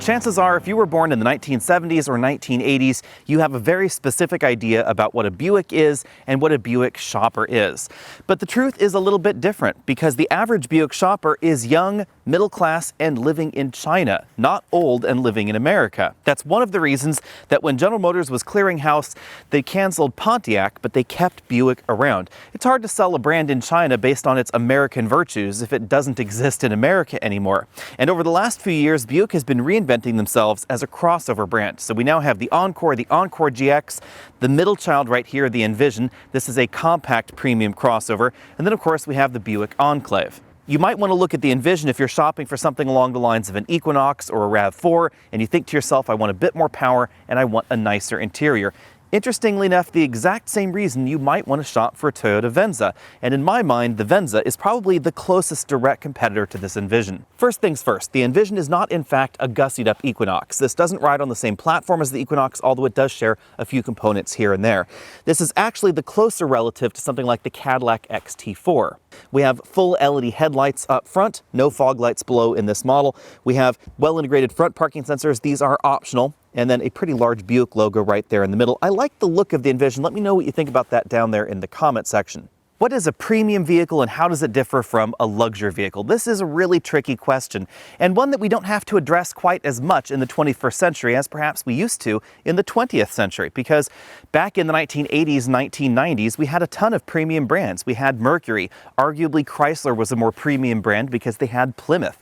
chances are if you were born in the 1970s or 1980s, you have a very specific idea about what a Buick is and what a Buick shopper is. But the truth is a little bit different because the average Buick shopper is young, middle class, and living in China, not old and living in America. That's one of the reasons that when General Motors was clearing house, they canceled Pontiac, but they kept Buick around. It's hard to sell a brand in China based on its American virtues if it doesn't exist in America anymore. And over the last few years, Buick has been reinventing themselves as a crossover brand. So we now have the Encore GX, the middle child right here, the Envision. This is a compact premium crossover. And then of course we have the Buick Enclave. You might want to look at the Envision if you're shopping for something along the lines of an Equinox or a RAV4 and you think to yourself, I want a bit more power and I want a nicer interior. Interestingly enough, the exact same reason you might want to shop for a Toyota Venza. And in my mind, the Venza is probably the closest direct competitor to this Envision. First things first, the Envision is not in fact a gussied up Equinox. This doesn't ride on the same platform as the Equinox, although it does share a few components here and there. This is actually the closer relative to something like the Cadillac XT4. We have full LED headlights up front, no fog lights below in this model. We have well-integrated front parking sensors. These are optional. And then a pretty large Buick logo right there in the middle. I like the look of the Envision. Let me know what you think about that down there in the comment section. What is a premium vehicle and how does it differ from a luxury vehicle? This is a really tricky question and one that we don't have to address quite as much in the 21st century as perhaps we used to in the 20th century, because back in the 1980s, 1990s, we had a ton of premium brands. We had Mercury. Arguably Chrysler was a more premium brand because they had Plymouth.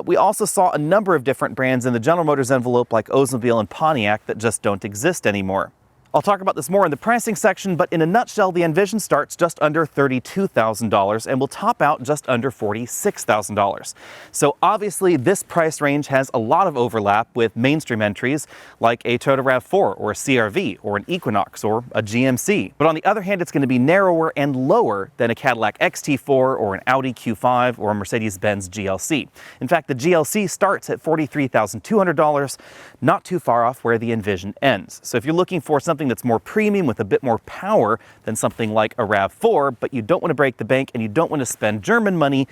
We also saw a number of different brands in the General Motors envelope like Oldsmobile and Pontiac that just don't exist anymore. I'll talk about this more in the pricing section, but in a nutshell, the Envision starts just under $32,000 and will top out just under $46,000. So obviously this price range has a lot of overlap with mainstream entries like a Toyota RAV4 or a CR-V or an Equinox or a GMC. But on the other hand, it's going to be narrower and lower than a Cadillac XT4 or an Audi Q5 or a Mercedes-Benz GLC. In fact, the GLC starts at $43,200, not too far off where the Envision ends. So if you're looking for something that's more premium with a bit more power than something like a RAV4, but you don't want to break the bank and you don't want to spend German money,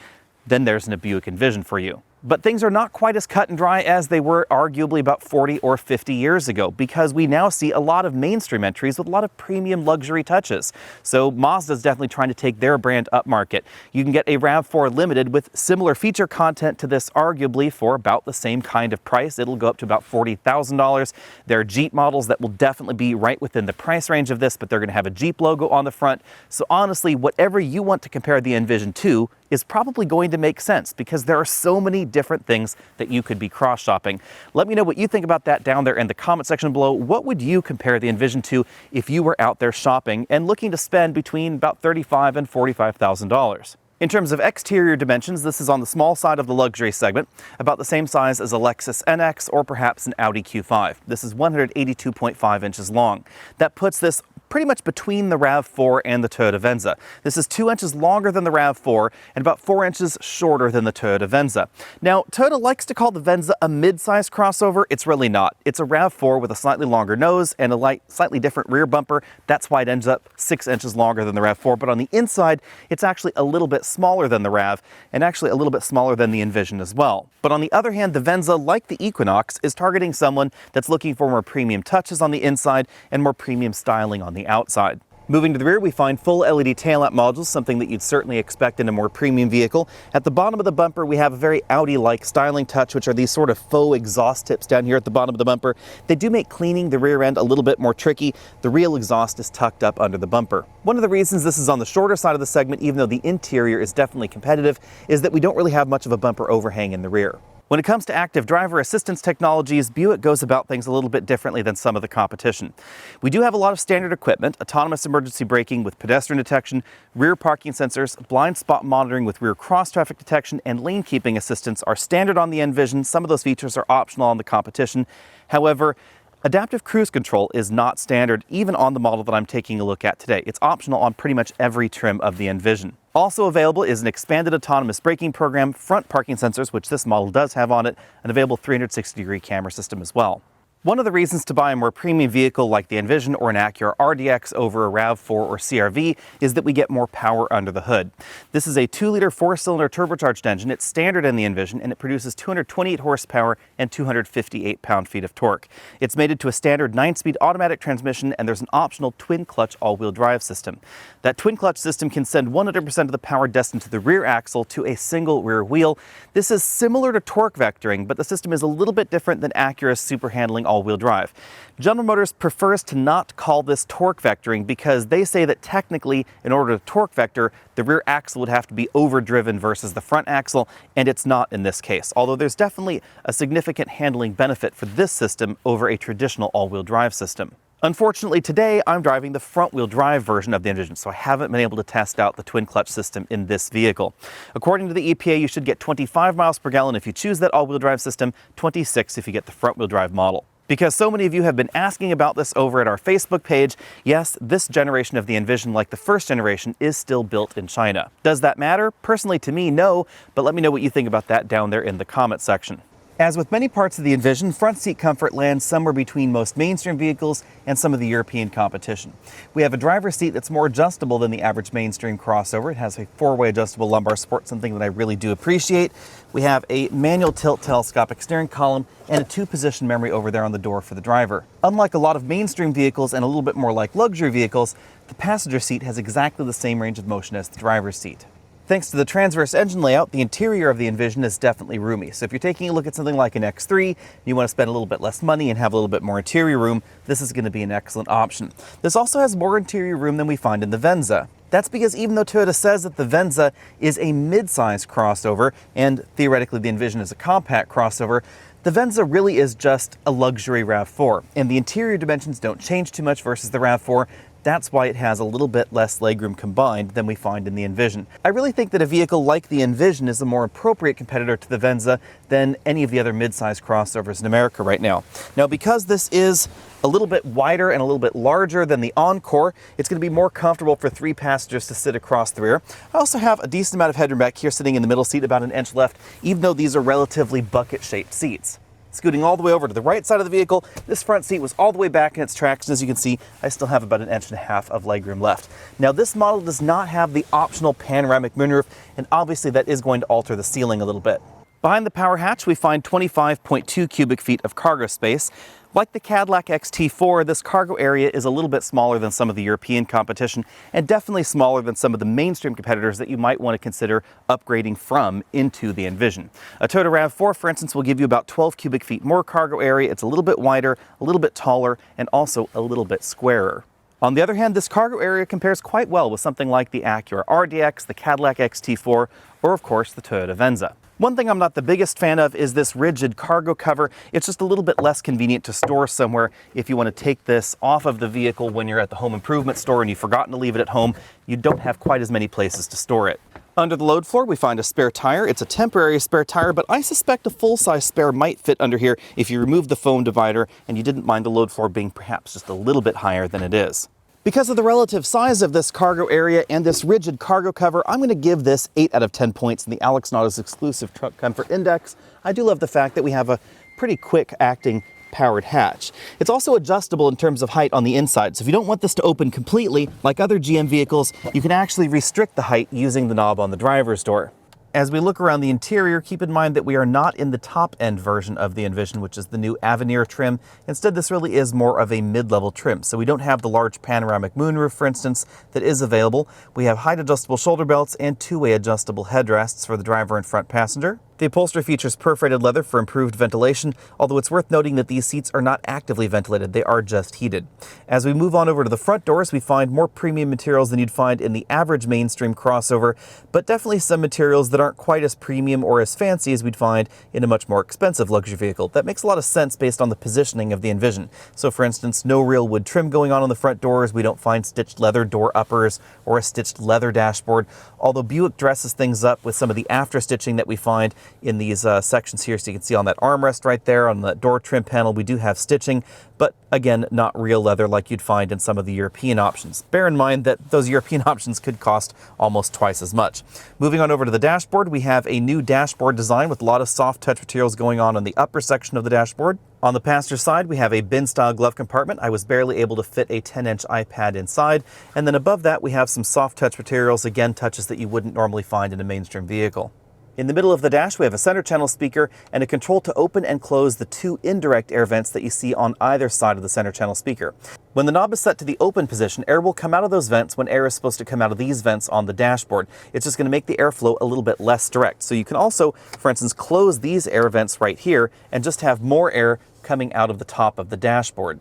then there's a Buick Envision for you. But things are not quite as cut and dry as they were arguably about 40 or 50 years ago, because we now see a lot of mainstream entries with a lot of premium luxury touches. So Mazda's definitely trying to take their brand upmarket. You can get a RAV4 Limited with similar feature content to this arguably for about the same kind of price. It'll go up to about $40,000. There are Jeep models that will definitely be right within the price range of this, but they're going to have a Jeep logo on the front. So honestly, whatever you want to compare the Envision to is probably going to make sense because there are so many different things that you could be cross-shopping. Let me know what you think about that down there in the comment section below. What would you compare the Envision to if you were out there shopping and looking to spend between about $35,000 and $45,000? In terms of exterior dimensions, this is on the small side of the luxury segment, about the same size as a Lexus NX or perhaps an Audi Q5. This is 182.5 inches long. That puts this pretty much between the RAV4 and the Toyota Venza. This is 2 inches longer than the RAV4 and about 4 inches shorter than the Toyota Venza. Now, Toyota likes to call the Venza a mid-size crossover. It's really not. It's a RAV4 with a slightly longer nose and a slightly different rear bumper. That's why it ends up 6 inches longer than the RAV4. But on the inside, it's actually a little bit smaller than the RAV and actually a little bit smaller than the Envision as well. But on the other hand, the Venza, like the Equinox, is targeting someone that's looking for more premium touches on the inside and more premium styling on the outside. Moving to the rear, we find full LED taillamp modules, something that you'd certainly expect in a more premium vehicle. At the bottom of the bumper, we have a very Audi-like styling touch, which are these sort of faux exhaust tips down here at the bottom of the bumper. They do make cleaning the rear end a little bit more tricky. The real exhaust is tucked up under the bumper. One of the reasons this is on the shorter side of the segment, even though the interior is definitely competitive, is that we don't really have much of a bumper overhang in the rear. When it comes to active driver assistance technologies, Buick goes about things a little bit differently than some of the competition. We do have a lot of standard equipment: autonomous emergency braking with pedestrian detection, rear parking sensors, blind spot monitoring with rear cross traffic detection, and lane keeping assistance are standard on the Envision. Some of those features are optional on the competition. However, adaptive cruise control is not standard even on the model that I'm taking a look at today. It's optional on pretty much every trim of the Envision. Also available is an expanded autonomous braking program, front parking sensors, which this model does have on it, an available 360-degree camera system as well. One of the reasons to buy a more premium vehicle like the Envision or an Acura RDX over a RAV4 or CR-V is that we get more power under the hood. This is a 2-liter 4-cylinder turbocharged engine. It's standard in the Envision, and it produces 228 horsepower and 258 pound-feet of torque. It's mated to a standard 9-speed automatic transmission, and there's an optional twin-clutch all-wheel drive system. That twin-clutch system can send 100% of the power destined to the rear axle to a single rear wheel. This is similar to torque vectoring, but the system is a little bit different than Acura's super handling all-wheel drive. General Motors prefers to not call this torque vectoring because they say that technically, in order to torque vector, the rear axle would have to be overdriven versus the front axle, and it's not in this case, although there's definitely a significant handling benefit for this system over a traditional all-wheel drive system. Unfortunately, today I'm driving the front-wheel drive version of the Envision, so I haven't been able to test out the twin-clutch system in this vehicle. According to the EPA, you should get 25 miles per gallon if you choose that all-wheel drive system, 26 if you get the front-wheel drive model. Because so many of you have been asking about this over at our Facebook page, yes, this generation of the Envision, like the first generation, is still built in China. Does that matter? Personally, to me, no, but let me know what you think about that down there in the comment section. As with many parts of the Envision, front seat comfort lands somewhere between most mainstream vehicles and some of the European competition. We have a driver's seat that's more adjustable than the average mainstream crossover. It has a 4-way adjustable lumbar support, something that I really do appreciate. We have a manual tilt telescopic steering column and a 2-position memory over there on the door for the driver. Unlike a lot of mainstream vehicles and a little bit more like luxury vehicles, the passenger seat has exactly the same range of motion as the driver's seat. Thanks to the transverse engine layout, the interior of the Envision is definitely roomy. So if you're taking a look at something like an X3, and you want to spend a little bit less money and have a little bit more interior room, this is going to be an excellent option. This also has more interior room than we find in the Venza. That's because even though Toyota says that the Venza is a mid-size crossover, and theoretically the Envision is a compact crossover, the Venza really is just a luxury RAV4, and the interior dimensions don't change too much versus the RAV4. That's why it has a little bit less legroom combined than we find in the Envision. I really think that a vehicle like the Envision is a more appropriate competitor to the Venza than any of the other mid-size crossovers in America right now. Now, because this is a little bit wider and a little bit larger than the Encore, it's going to be more comfortable for 3 passengers to sit across the rear. I also have a decent amount of headroom back here sitting in the middle seat, about an inch left, even though these are relatively bucket-shaped seats. Scooting all the way over to the right side of the vehicle, this front seat was all the way back in its tracks, and as you can see, I still have about an inch and a half of legroom left. Now, this model does not have the optional panoramic moonroof, and obviously that is going to alter the ceiling a little bit. Behind the power hatch, we find 25.2 cubic feet of cargo space. Like the Cadillac XT4, this cargo area is a little bit smaller than some of the European competition, and definitely smaller than some of the mainstream competitors that you might want to consider upgrading from into the Envision. A Toyota RAV4, for instance, will give you about 12 cubic feet more cargo area. It's a little bit wider, a little bit taller, and also a little bit squarer. On the other hand, this cargo area compares quite well with something like the Acura RDX, the Cadillac XT4, or of course the Toyota Venza. One thing I'm not the biggest fan of is this rigid cargo cover. It's just a little bit less convenient to store somewhere if you want to take this off of the vehicle when you're at the home improvement store and you've forgotten to leave it at home. You don't have quite as many places to store it. Under the load floor, we find a spare tire. It's a temporary spare tire, but I suspect a full-size spare might fit under here if you remove the foam divider and you didn't mind the load floor being perhaps just a little bit higher than it is. Because of the relative size of this cargo area and this rigid cargo cover, I'm going to give this 8 out of 10 points in the Alex Nautilus Exclusive Truck Comfort Index. I do love the fact that we have a pretty quick-acting powered hatch. It's also adjustable in terms of height on the inside, so if you don't want this to open completely, like other GM vehicles, you can actually restrict the height using the knob on the driver's door. As we look around the interior, keep in mind that we are not in the top-end version of the Envision, which is the new Avenir trim. Instead, this really is more of a mid-level trim. So we don't have the large panoramic moonroof, for instance, that is available. We have height-adjustable shoulder belts and 2-way adjustable headrests for the driver and front passenger. The upholstery features perforated leather for improved ventilation, although it's worth noting that these seats are not actively ventilated, they are just heated. As we move on over to the front doors, we find more premium materials than you'd find in the average mainstream crossover, but definitely some materials that aren't quite as premium or as fancy as we'd find in a much more expensive luxury vehicle. That makes a lot of sense based on the positioning of the Envision. So for instance, no real wood trim going on the front doors, we don't find stitched leather door uppers or a stitched leather dashboard, although Buick dresses things up with some of the after stitching that we find in these sections here. So you can see on that armrest right there, on the door trim panel, we do have stitching, but again, not real leather like you'd find in some of the European options. Bear in mind that those European options could cost almost twice as much. Moving on over to the dashboard, we have a new dashboard design with a lot of soft touch materials going on the upper section of the dashboard. On the passenger side, we have a bin-style glove compartment. I was barely able to fit a 10-inch iPad inside. And then above that, we have some soft touch materials, again, touches that you wouldn't normally find in a mainstream vehicle. In the middle of the dash, we have a center channel speaker and a control to open and close the two indirect air vents that you see on either side of the center channel speaker. When the knob is set to the open position, air will come out of those vents when air is supposed to come out of these vents on the dashboard. It's just going to make the airflow a little bit less direct. So you can also, for instance, close these air vents right here and just have more air coming out of the top of the dashboard.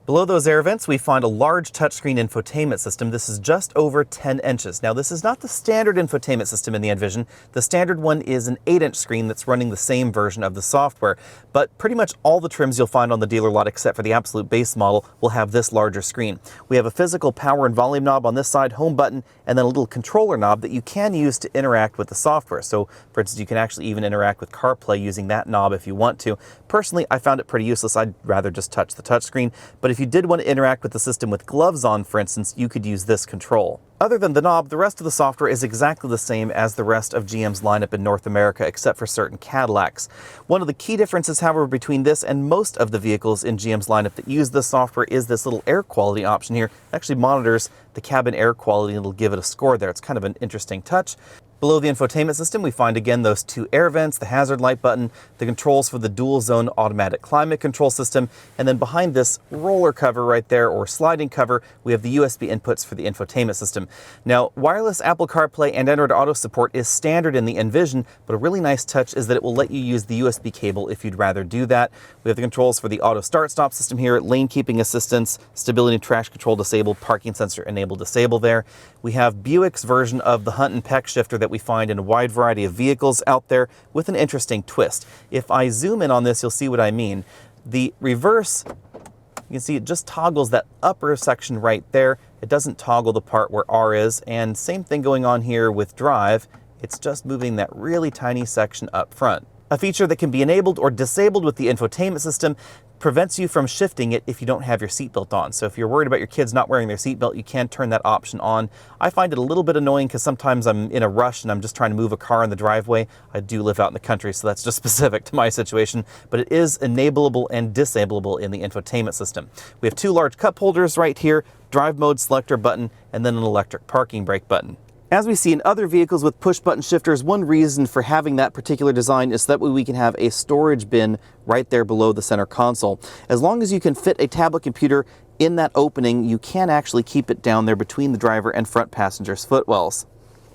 Below those air vents, we find a large touchscreen infotainment system. This is just over 10 inches. Now, this is not the standard infotainment system in the Envision. The standard one is an 8-inch screen that's running the same version of the software. But pretty much all the trims you'll find on the dealer lot, except for the absolute base model, will have this larger screen. We have a physical power and volume knob on this side, home button, and then a little controller knob that you can use to interact with the software. So, for instance, you can actually even interact with CarPlay using that knob if you want to. Personally, I found it pretty useless. I'd rather just touch the touchscreen. But if you did want to interact with the system with gloves on, for instance, you could use this control. Other than the knob, the rest of the software is exactly the same as the rest of GM's lineup in North America, except for certain Cadillacs. One of the key differences, however, between this and most of the vehicles in GM's lineup that use this software is this little air quality option here. It actually monitors the cabin air quality and it'll give it a score there. It's kind of an interesting touch. Below the infotainment system, we find again those two air vents, the hazard light button, the controls for the dual zone automatic climate control system, and then behind this roller cover right there, or sliding cover, we have the USB inputs for the infotainment system. Now, wireless Apple CarPlay and Android Auto support is standard in the Envision, but a really nice touch is that it will let you use the USB cable if you'd rather do that. We have the controls for the auto start-stop system here, lane keeping assistance, stability and traction control disabled, parking sensor enabled disable there. We have Buick's version of the Hunt and Peck shifter that we find in a wide variety of vehicles out there with an interesting twist. If I zoom in on this, you'll see what I mean. The reverse, you can see it just toggles that upper section right there. It doesn't toggle the part where R is, and same thing going on here with drive. It's just moving that really tiny section up front. A feature that can be enabled or disabled with the infotainment system prevents you from shifting it if you don't have your seatbelt on. So if you're worried about your kids not wearing their seatbelt, you can turn that option on. I find it a little bit annoying because sometimes I'm in a rush and I'm just trying to move a car in the driveway. I do live out in the country, so that's just specific to my situation, but it is enableable and disableable in the infotainment system. We have two large cup holders right here, drive mode selector button, and then an electric parking brake button. As we see in other vehicles with push-button shifters, one reason for having that particular design is that way we can have a storage bin right there below the center console. As long as you can fit a tablet computer in that opening, you can actually keep it down there between the driver and front passenger's footwells.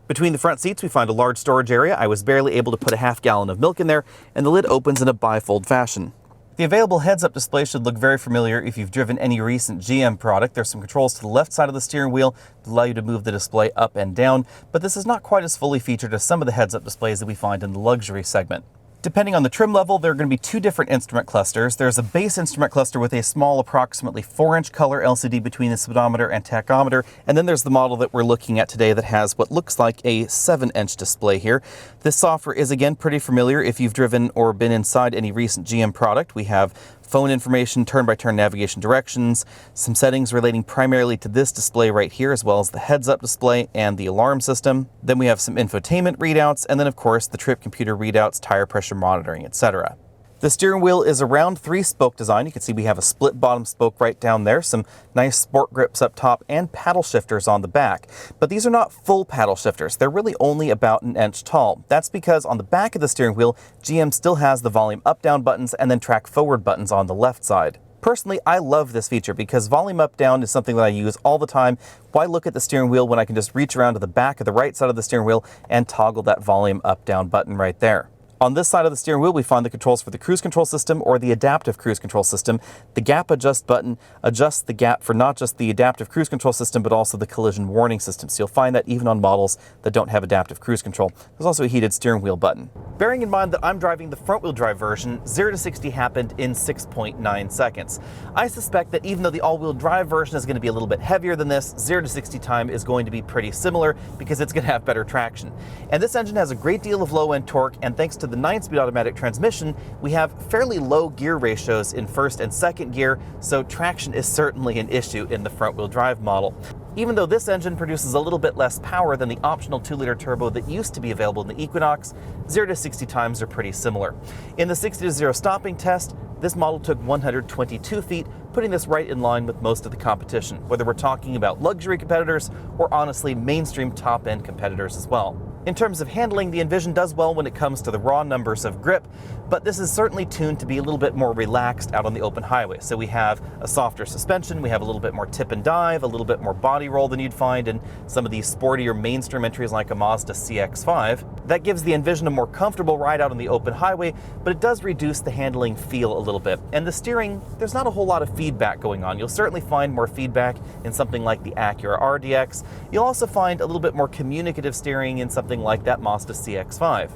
Between the front seats, we find a large storage area. I was barely able to put a half gallon of milk in there, and the lid opens in a bifold fashion. The available heads-up display should look very familiar if you've driven any recent GM product. There's some controls to the left side of the steering wheel that allow you to move the display up and down, but this is not quite as fully featured as some of the heads-up displays that we find in the luxury segment. Depending on the trim level, there are going to be two different instrument clusters. There's a base instrument cluster with a small, approximately 4-inch color LCD between the speedometer and tachometer, and then there's the model that we're looking at today that has what looks like a 7-inch display here. This software is again pretty familiar if you've driven or been inside any recent GM product. We have phone information, turn-by-turn navigation directions, some settings relating primarily to this display right here, as well as the heads-up display and the alarm system. Then we have some infotainment readouts, and then of course the trip computer readouts, tire pressure monitoring, etc. The steering wheel is a round 3-spoke design. You can see we have a split bottom spoke right down there, some nice sport grips up top, and paddle shifters on the back. But these are not full paddle shifters. They're really only about an inch tall. That's because on the back of the steering wheel, GM still has the volume up-down buttons and then track forward buttons on the left side. Personally, I love this feature because volume up-down is something that I use all the time. Why look at the steering wheel when I can just reach around to the back of the right side of the steering wheel and toggle that volume up-down button right there. On this side of the steering wheel, we find the controls for the cruise control system or the adaptive cruise control system. The gap adjust button adjusts the gap for not just the adaptive cruise control system, but also the collision warning system. So you'll find that even on models that don't have adaptive cruise control. There's also a heated steering wheel button. Bearing in mind that I'm driving the front-wheel drive version, 0 to 60 happened in 6.9 seconds. I suspect that even though the all-wheel drive version is going to be a little bit heavier than this, 0 to 60 time is going to be pretty similar because it's going to have better traction. And this engine has a great deal of low-end torque, and thanks to to the 9-speed automatic transmission, we have fairly low gear ratios in first and second gear, so traction is certainly an issue in the front-wheel drive model. Even though this engine produces a little bit less power than the optional 2-liter turbo that used to be available in the Equinox, 0 to 60 times are pretty similar. In the 60 to 0 stopping test, this model took 122 feet, putting this right in line with most of the competition, whether we're talking about luxury competitors or honestly mainstream top-end competitors as well. In terms of handling, the Envision does well when it comes to the raw numbers of grip, but this is certainly tuned to be a little bit more relaxed out on the open highway. So we have a softer suspension, we have a little bit more tip and dive, a little bit more body roll than you'd find in some of these sportier mainstream entries like a Mazda CX-5. That gives the Envision a more comfortable ride out on the open highway, but it does reduce the handling feel a little bit. And the steering, there's not a whole lot of feedback going on. You'll certainly find more feedback in something like the Acura RDX. You'll also find a little bit more communicative steering in something like that Mazda CX-5.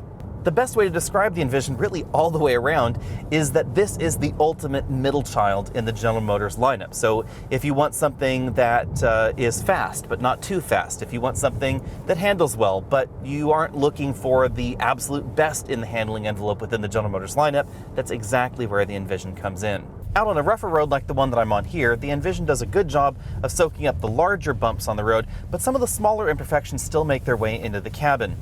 The best way to describe the Envision really all the way around is that this is the ultimate middle child in the General Motors lineup. So if you want something that is fast but not too fast, if you want something that handles well but you aren't looking for the absolute best in the handling envelope within the General Motors lineup, that's exactly where the Envision comes in. Out on a rougher road like the one that I'm on here, the Envision does a good job of soaking up the larger bumps on the road, but some of the smaller imperfections still make their way into the cabin.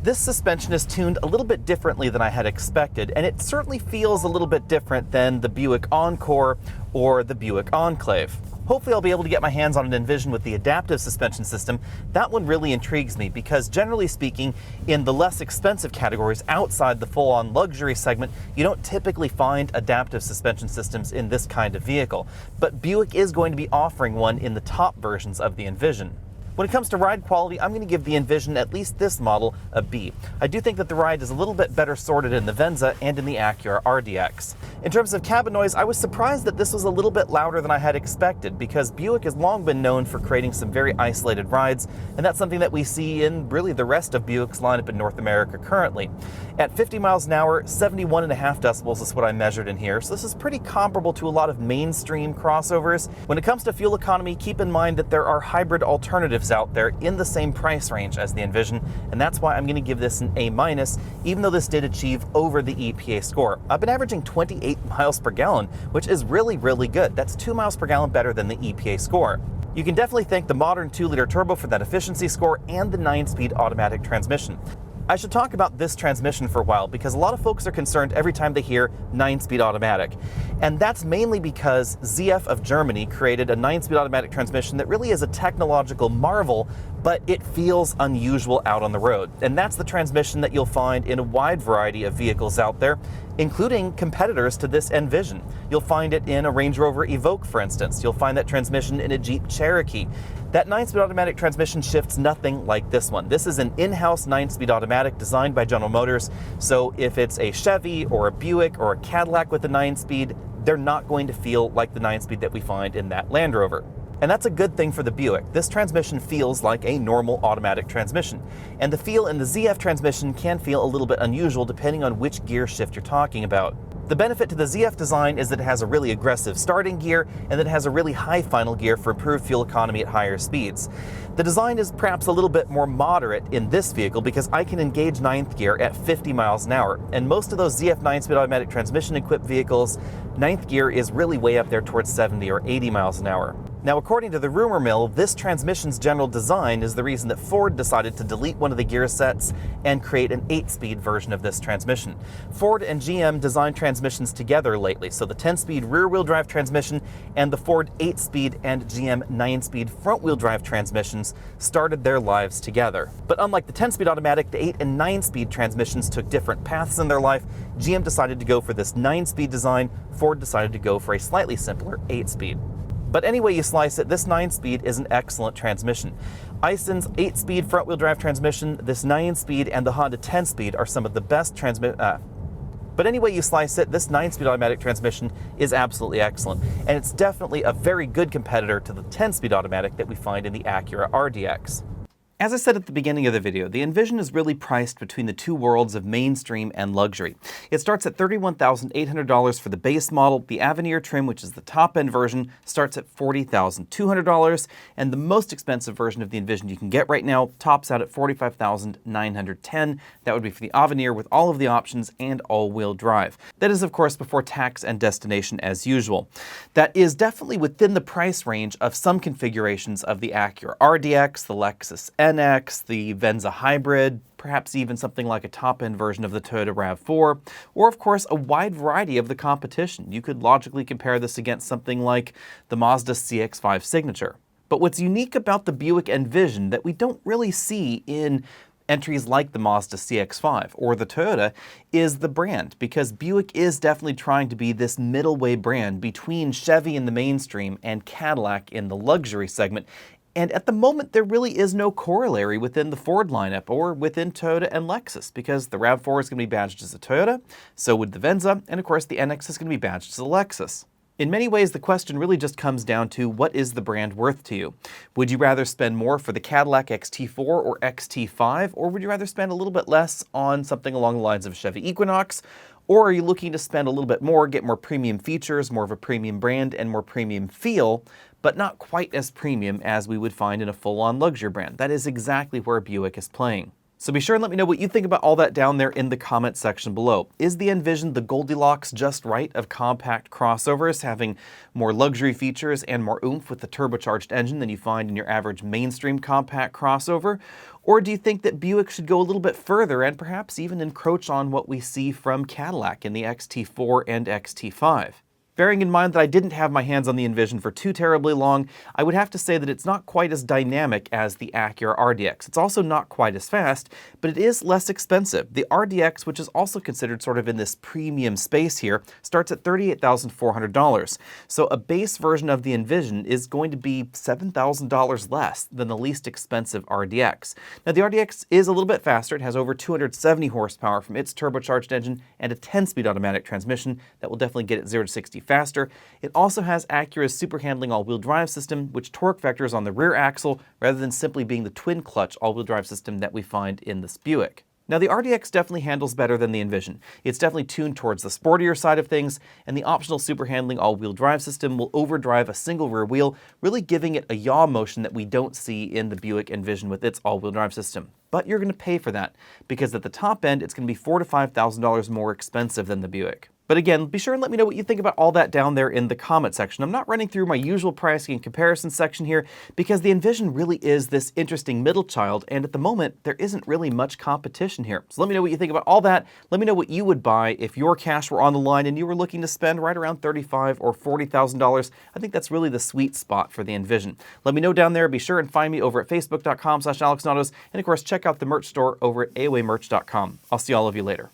This suspension is tuned a little bit differently than I had expected, and it certainly feels a little bit different than the Buick Encore or the Buick Enclave. Hopefully I'll be able to get my hands on an Envision with the adaptive suspension system. That one really intrigues me because generally speaking, in the less expensive categories outside the full-on luxury segment, you don't typically find adaptive suspension systems in this kind of vehicle. But Buick is going to be offering one in the top versions of the Envision. When it comes to ride quality, I'm going to give the Envision, at least this model, a B. I do think that the ride is a little bit better sorted in the Venza and in the Acura RDX. In terms of cabin noise, I was surprised that this was a little bit louder than I had expected because Buick has long been known for creating some very isolated rides, and that's something that we see in really the rest of Buick's lineup in North America currently. At 50 miles an hour, 71.5 decibels is what I measured in here, so this is pretty comparable to a lot of mainstream crossovers. When it comes to fuel economy, keep in mind that there are hybrid alternatives out there in the same price range as the Envision, and that's why I'm going to give this an A-, even though this did achieve over the EPA score. I've been averaging 28 miles per gallon, which is really, really good. That's 2 miles per gallon better than the EPA score. You can definitely thank the modern 2-liter turbo for that efficiency score and the 9-speed automatic transmission. I should talk about this transmission for a while because a lot of folks are concerned every time they hear 9-speed automatic. And that's mainly because ZF of Germany created a 9-speed automatic transmission that really is a technological marvel, but it feels unusual out on the road. And that's the transmission that you'll find in a wide variety of vehicles out there, including competitors to this Envision. You'll find it in a Range Rover Evoque, for instance. You'll find that transmission in a Jeep Cherokee. That 9-speed automatic transmission shifts nothing like this one. This is an in-house 9-speed automatic designed by General Motors, so if it's a Chevy or a Buick or a Cadillac with a 9-speed, they're not going to feel like the 9-speed that we find in that Land Rover. And that's a good thing for the Buick. This transmission feels like a normal automatic transmission. And the feel in the ZF transmission can feel a little bit unusual depending on which gear shift you're talking about. The benefit to the ZF design is that it has a really aggressive starting gear and that it has a really high final gear for improved fuel economy at higher speeds. The design is perhaps a little bit more moderate in this vehicle because I can engage 9th gear at 50 miles an hour. And most of those ZF 9-speed automatic transmission equipped vehicles, 9th gear is really way up there towards 70 or 80 miles an hour. Now, according to the rumor mill, this transmission's general design is the reason that Ford decided to delete one of the gear sets and create an 8-speed version of this transmission. Ford and GM designed transmissions together lately, so the 10-speed rear-wheel drive transmission and the Ford 8-speed and GM 9-speed front-wheel drive transmissions started their lives together. But unlike the 10-speed automatic, the 8 and 9-speed transmissions took different paths in their life. GM decided to go for this 9-speed design, Ford decided to go for a slightly simpler 8-speed. But any way you slice it, this 9-speed is an excellent transmission. Aison's 8-speed front-wheel drive transmission, this 9-speed, and the Honda 10-speed are some of the best But any way you slice it, this 9-speed automatic transmission is absolutely excellent. And it's definitely a very good competitor to the 10-speed automatic that we find in the Acura RDX. As I said at the beginning of the video, the Envision is really priced between the two worlds of mainstream and luxury. It starts at $31,800 for the base model. The Avenir trim, which is the top-end version, starts at $40,200, and the most expensive version of the Envision you can get right now tops out at $45,910. That would be for the Avenir with all of the options and all-wheel drive. That is, of course, before tax and destination as usual. That is definitely within the price range of some configurations of the Acura RDX, the Lexus NX, the Venza Hybrid, perhaps even something like a top-end version of the Toyota RAV4, or of course a wide variety of the competition. You could logically compare this against something like the Mazda CX-5 Signature. But what's unique about the Buick Envision that we don't really see in entries like the Mazda CX-5 or the Toyota is the brand, because Buick is definitely trying to be this middle way brand between Chevy in the mainstream and Cadillac in the luxury segment. And at the moment, there really is no corollary within the Ford lineup or within Toyota and Lexus, because the RAV4 is going to be badged as a Toyota, so would the Venza, and of course the NX is going to be badged as a Lexus. In many ways, the question really just comes down to what is the brand worth to you? Would you rather spend more for the Cadillac XT4 or XT5, or would you rather spend a little bit less on something along the lines of Chevy Equinox? Or are you looking to spend a little bit more, get more premium features, more of a premium brand, and more premium feel, but not quite as premium as we would find in a full-on luxury brand? That is exactly where Buick is playing. So be sure and let me know what you think about all that down there in the comment section below. Is the Envision the Goldilocks-just-right of compact crossovers, having more luxury features and more oomph with the turbocharged engine than you find in your average mainstream compact crossover? Or do you think that Buick should go a little bit further and perhaps even encroach on what we see from Cadillac in the XT4 and XT5? Bearing in mind that I didn't have my hands on the Envision for too terribly long, I would have to say that it's not quite as dynamic as the Acura RDX. It's also not quite as fast, but it is less expensive. The RDX, which is also considered sort of in this premium space here, starts at $38,400. So a base version of the Envision is going to be $7,000 less than the least expensive RDX. Now the RDX is a little bit faster. It has over 270 horsepower from its turbocharged engine and a 10-speed automatic transmission that will definitely get it 0 to 60 faster. It also has Acura's super handling all-wheel drive system, which torque vectors on the rear axle rather than simply being the twin clutch all-wheel drive system that we find in this Buick. Now the RDX definitely handles better than the Envision. It's definitely tuned towards the sportier side of things, and the optional super handling all-wheel drive system will overdrive a single rear wheel, really giving it a yaw motion that we don't see in the Buick Envision with its all-wheel drive system. But you're going to pay for that, because at the top end it's going to be $4,000 to $5,000 more expensive than the Buick. But again, be sure and let me know what you think about all that down there in the comment section. I'm not running through my usual pricing and comparison section here because the Envision really is this interesting middle child, and at the moment, there isn't really much competition here. So let me know what you think about all that. Let me know what you would buy if your cash were on the line and you were looking to spend right around $35,000 or $40,000. I think that's really the sweet spot for the Envision. Let me know down there. Be sure and find me over at facebook.com/AlexNautos, and of course, check out the merch store over at AOAmerch.com. I'll see all of you later.